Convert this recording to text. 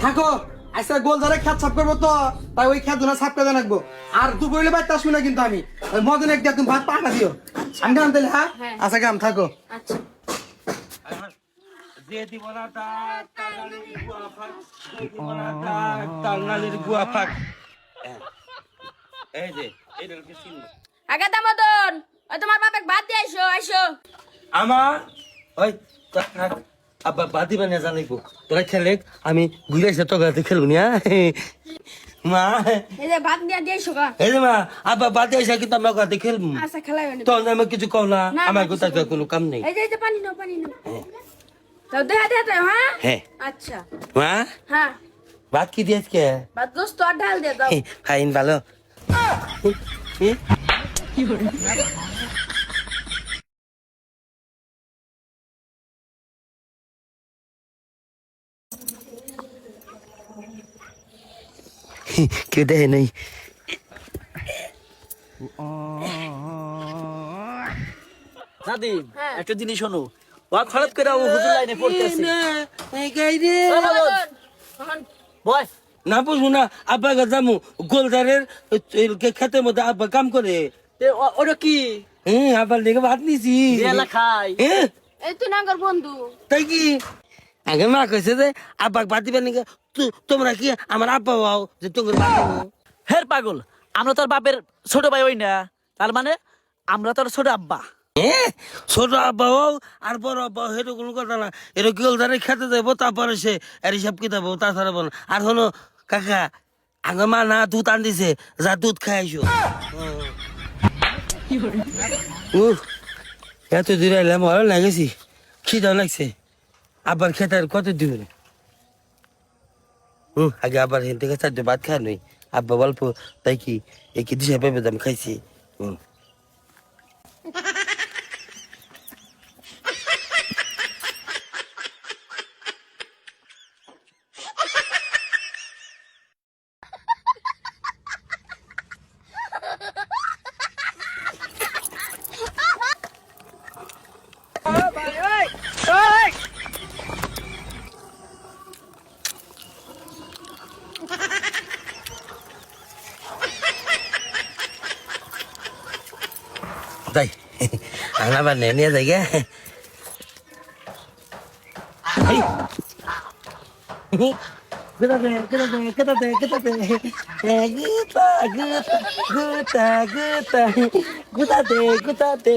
থাকো আজকে গোল ধরে খেত সাফ করবো তো তাই ওই খেত ধরে সাফ করে রাখবো আর দুপুরে বাইতে আসবো না কিন্তু আমি ওই মদন এক তুমি ভাত পাঠা দিও আমি গাম তাহলে হ্যাঁ আচ্ছা গাম থাকো আচ্ছা যে দিব না তার নালির গুয়া ফাঁক যে দিব না তার নালির গুয়া ফাঁক এই যে এইটা কি চিহ্ন আগে দামোদন ওই তোমার বাপে ভাত দিয়ে আইসো আইসো আমার ওই আব্বা বাদি বানিয়ে জানাইবো তোরা খেলে আমি ঘুরে এসে তোর কাছে খেলবো না মা এই যে ভাত দিয়ে দিয়ে আইসো গা এই যে মা আব্বা বাদি এসে কিন্তু আমার কাছে খেলবো আচ্ছা খেলাইবে না তখন আমি কিছু কও না না, আমার না, কোথাও কোনো কাম নেই এই যে পানি নাও তো দেখা দেখা তো হ্যাঁ হ্যাঁ আচ্ছা মা হ্যাঁ ভাত কি দিয়েছ কে ভাত দোস্ত আর ঢাল দিয়ে দাও ফাইন ভালো কেউ দেখে নাই নাদিম হ্যাঁ। একটা জিনিস শোনো ও হঠাৎ করে ও হুজুর লাইনে পড়তেছে বয় না বুঝবো না আব্বা যামু গোলদারের খেতের মধ্যে আব্বা কাম করে ওটা কি হ্যাঁ আব্বার লেগে ভাত নিছি এলা খাই হ্যাঁ এই তুই নাঙ্গর বন্ধু তাই কি আগে মা কইছে যে আব্বা ভাত দিবেন নাকি তোমরা কি আমার আব্বা হও যে তোমার ভাত দেবো হের পাগল আমরা তোর বাপের ছোট ভাই হই না তার মানে আমরা তোর ছোট আব্বা হ্যাঁ ছোট আব্বা হও আর বড় আব্বা সেটা কোনো কথা না এটা গোলদারে খেতে যাবো তারপরে সে এর হিসাব কিতাব তাছাড়া বল আর হলো কাকা আগে মা না দুধ আন দিছে যা দুধ খাইছো এত দূরে এলাম ভালো লাগেছি খিদাও লাগছে আবার খেতে আর কত দিবেন আগে আবার হেন থেকে চারটে ভাত খায় নই আব্বা গল্প তাই কি কি দিশা পেঁপে দাম খাইছি তাই আমরা আবার নিয়ে যাই গে গুতাতে